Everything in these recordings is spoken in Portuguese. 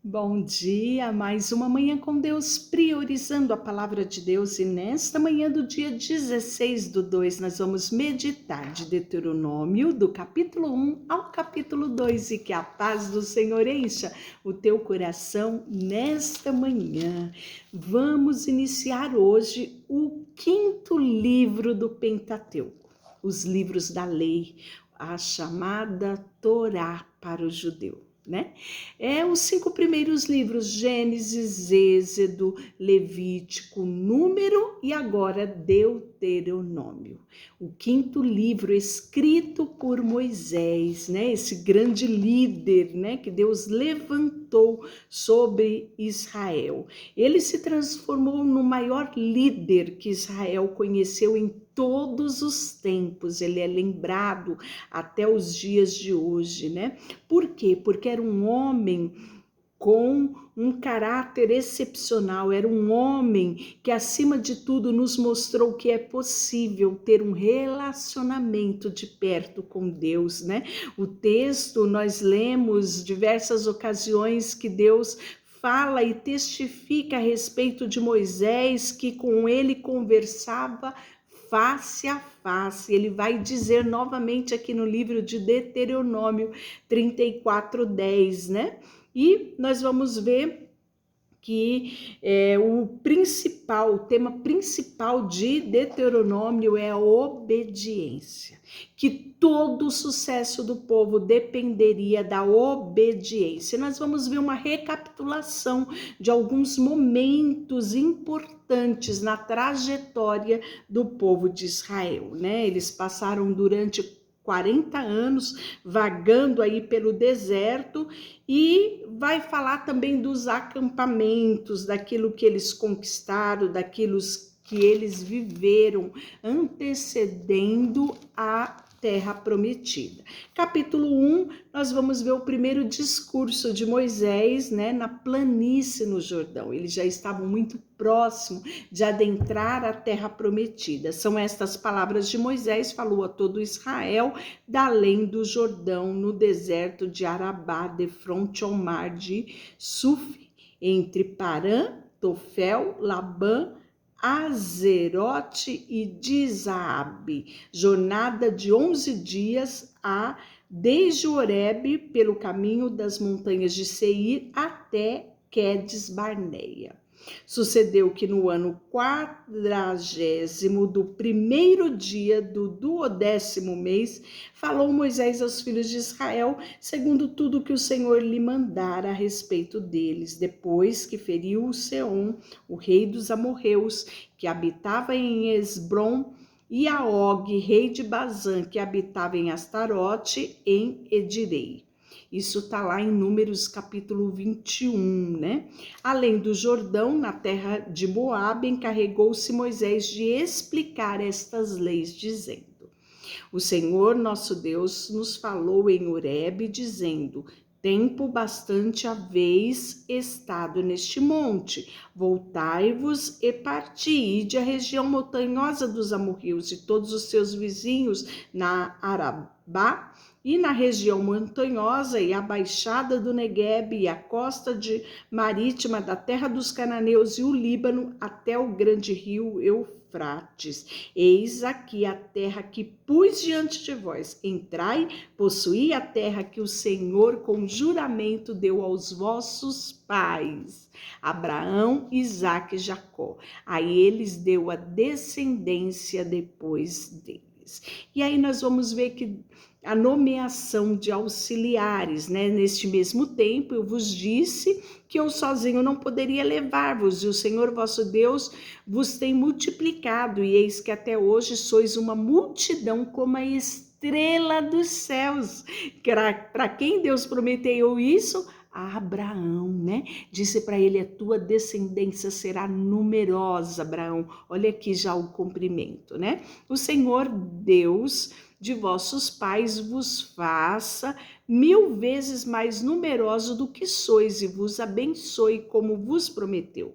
Bom dia, mais uma manhã com Deus, priorizando a palavra de Deus. E nesta manhã do dia 16/2, nós vamos meditar de Deuteronômio, do capítulo 1 ao capítulo 2. E que a paz do Senhor encha o teu coração nesta manhã. Vamos iniciar hoje o quinto livro do Pentateuco, os livros da lei, a chamada Torá para o judeu. Os 5 primeiros livros: Gênesis, Êxodo, Levítico, Número e agora Deuteronômio. O quinto livro escrito por Moisés, esse grande líder, que Deus levantou sobre Israel. Ele se transformou no maior líder que Israel conheceu em todos os tempos. Ele é lembrado até os dias de hoje, Por quê? Porque era um homem com um caráter excepcional, era um homem que, acima de tudo, nos mostrou que é possível ter um relacionamento de perto com Deus, O texto, nós lemos diversas ocasiões que Deus fala e testifica a respeito de Moisés, que com ele conversava face a face. Ele vai dizer novamente aqui no livro de Deuteronômio 34:10, E nós vamos ver que o tema principal de Deuteronômio é a obediência, que todo o sucesso do povo dependeria da obediência. Nós vamos ver uma recapitulação de alguns momentos importantes na trajetória do povo de Israel, Eles passaram durante 40 anos vagando aí pelo deserto, e vai falar também dos acampamentos, daquilo que eles conquistaram, daquilo que eles viveram antecedendo a terra prometida. Capítulo 1, nós vamos ver o primeiro discurso de Moisés, na planície no Jordão. Eles já estavam muito próximos de adentrar a terra prometida. São estas palavras de Moisés: falou a todo Israel da além do Jordão, no deserto de Arabá, de fronte ao mar de Suf, entre Parã, Tofel, Labã, Azerote e Dizaabe, jornada de 11 dias desde Horebe, pelo caminho das montanhas de Seir até Quedes Barneia. Sucedeu que no ano 40º do primeiro dia do 12º mês, falou Moisés aos filhos de Israel, segundo tudo que o Senhor lhe mandara a respeito deles, depois que feriu o Seom, o rei dos amorreus, que habitava em Esbrom, e a Og, rei de Bazã, que habitava em Astarote, em Edirei. Isso está lá em Números capítulo 21, Além do Jordão, na terra de Moabe, encarregou-se Moisés de explicar estas leis, dizendo: o Senhor nosso Deus nos falou em Horebe, dizendo: tempo bastante haveis estado neste monte, voltai-vos e parti, ide à região montanhosa dos amorreus e todos os seus vizinhos na Arabá, e na região montanhosa e a baixada do Neguebe e a costa marítima da terra dos cananeus e o Líbano até o grande rio Eufrates. Eis aqui a terra que pus diante de vós. Entrai, possuí a terra que o Senhor com juramento deu aos vossos pais, Abraão, Isaque e Jacó. A eles deu a descendência depois deles. E aí nós vamos ver que a nomeação de auxiliares, Neste mesmo tempo eu vos disse que eu sozinho não poderia levar-vos, e o Senhor vosso Deus vos tem multiplicado, e eis que até hoje sois uma multidão como a estrela dos céus. Para quem Deus prometeu isso? A Abraão, Disse para ele: a tua descendência será numerosa, Abraão. Olha aqui já o cumprimento, O Senhor Deus de vossos pais vos faça 1000 vezes mais numeroso do que sois, e vos abençoe como vos prometeu.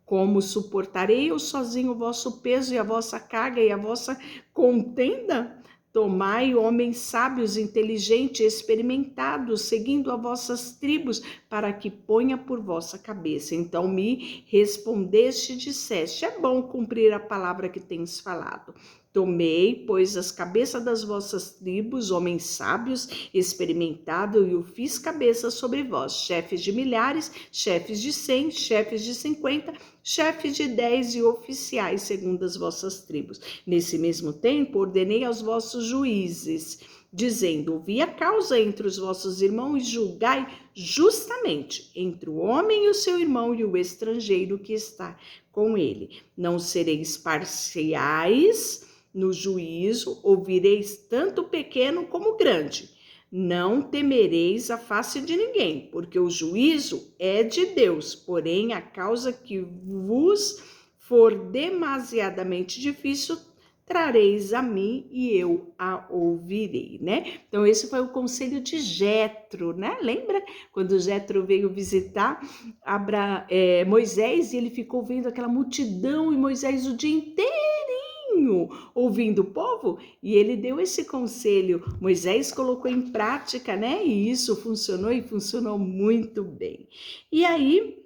Como suportarei eu sozinho o vosso peso e a vossa carga e a vossa contenda? Tomai homens sábios, inteligentes, experimentados, seguindo as vossas tribos, para que ponha por vossa cabeça. Então me respondeste e disseste: é bom cumprir a palavra que tens falado. Tomei, pois, as cabeças das vossas tribos, homens sábios, experimentados, e o fiz cabeça sobre vós, chefes de milhares, chefes de 100, chefes de 50, chefes de 10 e oficiais, segundo as vossas tribos. Nesse mesmo tempo, ordenei aos vossos juízes, dizendo: ouvi a causa entre os vossos irmãos e julgai justamente entre o homem e o seu irmão e o estrangeiro que está com ele. Não sereis parciais no juízo, ouvireis tanto pequeno como grande. Não temereis a face de ninguém, porque o juízo é de Deus, porém a causa que vos for demasiadamente difícil, trareis a mim e eu a ouvirei, né? Então esse foi o conselho de Jetro, né? Lembra quando Jetro veio visitar Moisés e ele ficou vendo aquela multidão e Moisés o dia inteiro ouvindo o povo, e ele deu esse conselho. Moisés colocou em prática, né? E isso funcionou, e funcionou muito bem. E aí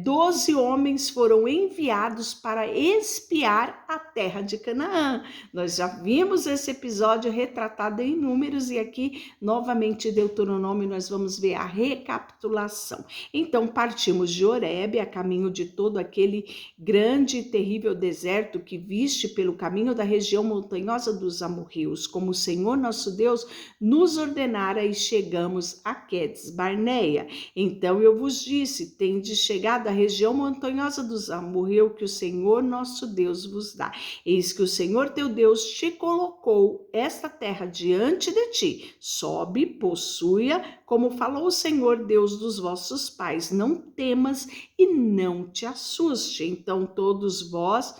12 homens foram enviados para espiar a terra de Canaã. Nós já vimos esse episódio retratado em Números, e aqui novamente em Deuteronômio nós vamos ver a recapitulação. Então partimos de Horebe, a caminho de todo aquele grande e terrível deserto que viste pelo caminho da região montanhosa dos amorreus, como o Senhor nosso Deus nos ordenara, e chegamos a Quedes Barneia. Então eu vos disse: tendes chegado à região montanhosa dos amorreus, que o Senhor nosso Deus vos dá. Eis que o Senhor teu Deus te colocou esta terra diante de ti. Sobe, possua, como falou o Senhor Deus dos vossos pais. Não temas e não te assuste. Então todos vós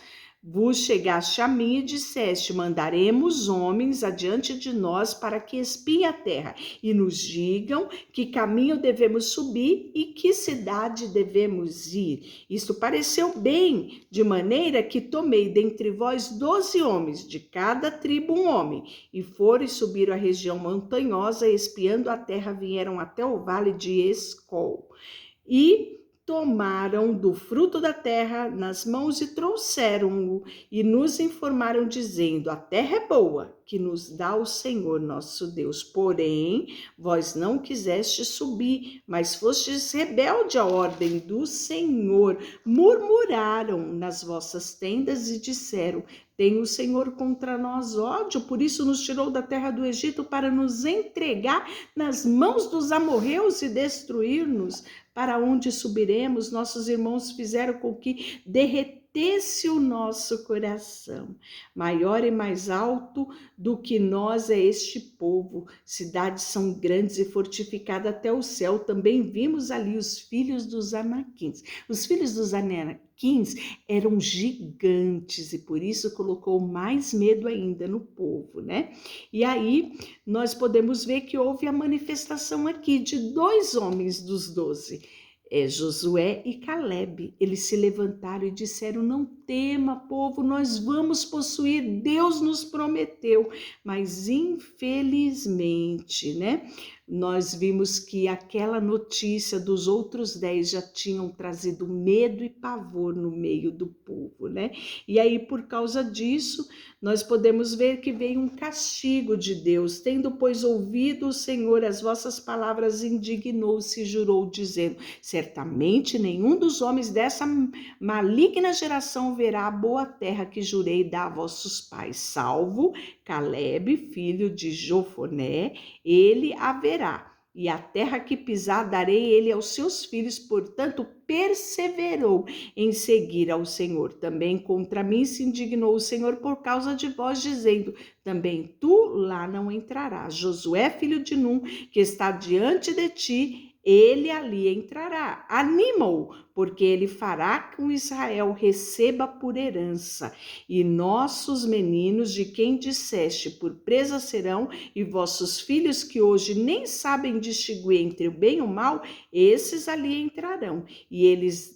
vos chegaste a mim e disseste: mandaremos homens adiante de nós para que espiem a terra e nos digam que caminho devemos subir e que cidade devemos ir. Isto pareceu bem, de maneira que tomei dentre vós 12 homens, de cada tribo um homem, e foram e subiram a região montanhosa, espiando a terra, vieram até o vale de Escol. E tomaram do fruto da terra nas mãos e trouxeram-o, e nos informaram, dizendo: a terra é boa, que nos dá o Senhor nosso Deus. Porém, vós não quisestes subir, mas fostes rebelde à ordem do Senhor. Murmuraram nas vossas tendas e disseram: tem o Senhor contra nós ódio, por isso nos tirou da terra do Egito para nos entregar nas mãos dos amorreus e destruir-nos. Para onde subiremos? Nossos irmãos fizeram com que derretesse o nosso coração. Maior e mais alto do que nós é este povo. Cidades são grandes e fortificadas até o céu. Também vimos ali os filhos dos Anaquins. Os filhos dos Anaquins eram gigantes e por isso colocou mais medo ainda no povo, né? E aí nós podemos ver que houve a manifestação aqui de 2 homens dos 12. Josué e Caleb. Eles se levantaram e disseram: não tema, povo, nós vamos possuir, Deus nos prometeu. Mas infelizmente, né, nós vimos que aquela notícia dos outros 10 já tinham trazido medo e pavor no meio do povo, né? E aí, por causa disso, nós podemos ver que veio um castigo de Deus. Tendo, pois, ouvido o Senhor as vossas palavras, indignou-se e jurou, dizendo: certamente nenhum dos homens dessa maligna geração verá a boa terra que jurei dar a vossos pais, salvo Caleb, filho de Jofoné, ele haverá. E a terra que pisar darei ele aos seus filhos. Portanto, perseverou em seguir ao Senhor. Também contra mim se indignou o Senhor por causa de vós, dizendo: também tu lá não entrarás. Josué, filho de Num, que está diante de ti, ele ali entrará. Anima-o, porque ele fará com Israel receba por herança. E nossos meninos, de quem disseste, por presa serão, e vossos filhos, que hoje nem sabem distinguir entre o bem e o mal, esses ali entrarão. E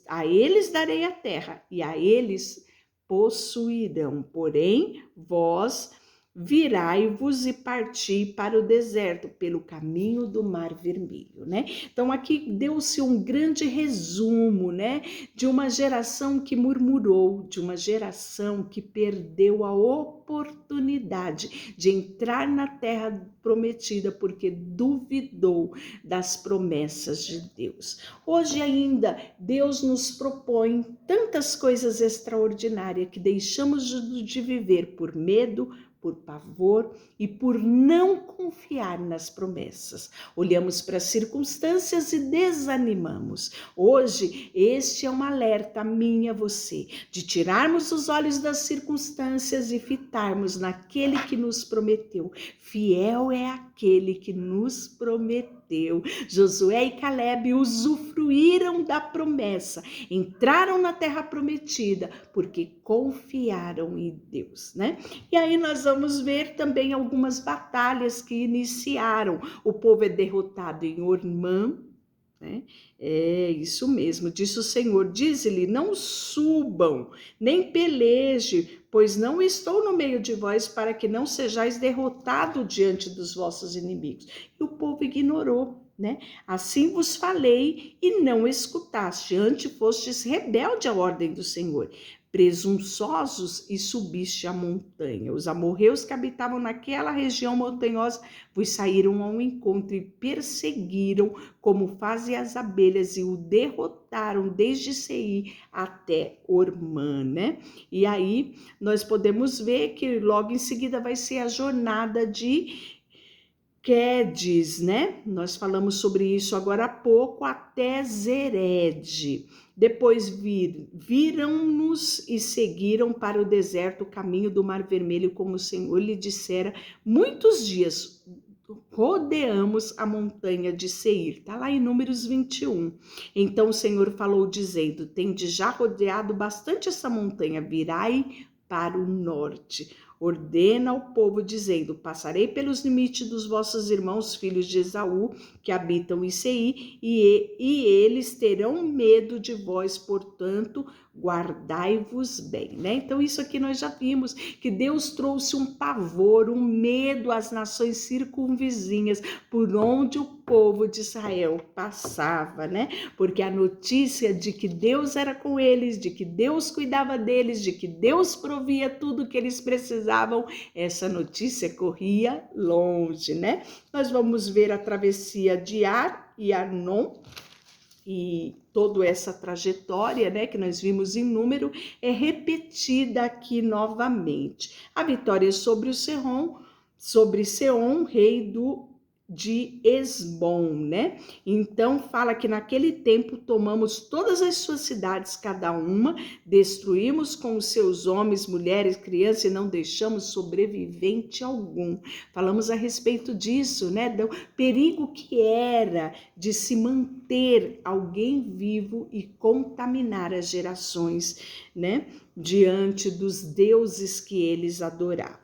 a eles darei a terra, e a eles possuirão. Porém, vós virai-vos e parti para o deserto, pelo caminho do Mar Vermelho, né? Então aqui deu-se um grande resumo, né? De uma geração que murmurou, de uma geração que perdeu a oportunidade de entrar na terra prometida porque duvidou das promessas de Deus. Hoje ainda, Deus nos propõe tantas coisas extraordinárias que deixamos de viver por medo, por pavor e por não confiar nas promessas. Olhamos para as circunstâncias e desanimamos. Hoje, este é um alerta a mim e a você, de tirarmos os olhos das circunstâncias e fitarmos naquele que nos prometeu. Fiel é aquele que nos prometeu. Josué e Caleb usufruíram da promessa, entraram na terra prometida, porque confiaram em Deus, né? E aí nós vamos ver também algumas batalhas que iniciaram. O povo é derrotado em Ormã, né? É isso mesmo, disse o Senhor, dize-lhe, não subam, nem peleje, pois não estou no meio de vós para que não sejais derrotado diante dos vossos inimigos. E o povo ignorou, né? Assim vos falei e não escutaste, antes fostes rebelde à ordem do Senhor. Presunçosos e subiste a montanha. Os amorreus que habitavam naquela região montanhosa vos saíram ao encontro e perseguiram como fazem as abelhas e o derrotaram desde Seir até Ormã, né? E aí nós podemos ver que logo em seguida vai ser a jornada de Quedes, né? Nós falamos sobre isso agora há pouco, até Zered. Depois viram-nos e seguiram para o deserto, o caminho do Mar Vermelho, como o Senhor lhe dissera. Muitos dias rodeamos a montanha de Seir. Está lá em Números 21. Então o Senhor falou dizendo, tendes já rodeado bastante essa montanha, virai para o norte. Ordena ao povo dizendo, passarei pelos limites dos vossos irmãos, filhos de Esaú, que habitam em Seir, e eles terão medo de vós, portanto, guardai-vos bem, né? Então isso aqui nós já vimos, que Deus trouxe um pavor, um medo às nações circunvizinhas, por onde o povo de Israel passava, né? Porque a notícia de que Deus era com eles, de que Deus cuidava deles, de que Deus provia tudo que eles precisavam, essa notícia corria longe, né? Nós vamos ver a travessia de Ar e Arnon, e toda essa trajetória, né, que nós vimos em número, é repetida aqui novamente. A vitória sobre Seom, rei de Esbom, né? Então fala que naquele tempo tomamos todas as suas cidades, cada uma, destruímos com os seus homens, mulheres, crianças e não deixamos sobrevivente algum. Falamos a respeito disso, né? Do perigo que era de se manter alguém vivo e contaminar as gerações, né? Diante dos deuses que eles adoravam.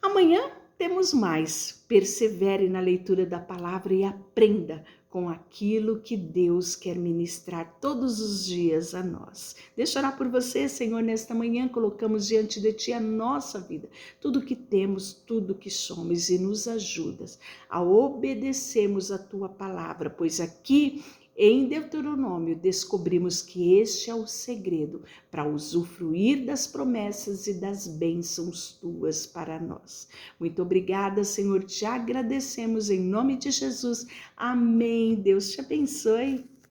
Amanhã temos mais. Persevere na leitura da palavra e aprenda com aquilo que Deus quer ministrar todos os dias a nós. Deixa eu orar por você, Senhor, nesta manhã colocamos diante de Ti a nossa vida, tudo que temos, tudo que somos, e nos ajudas a obedecermos a Tua palavra, pois aqui em Deuteronômio descobrimos que este é o segredo para usufruir das promessas e das bênçãos Tuas para nós. Muito obrigada, Senhor, te agradecemos em nome de Jesus. Amém. Deus te abençoe.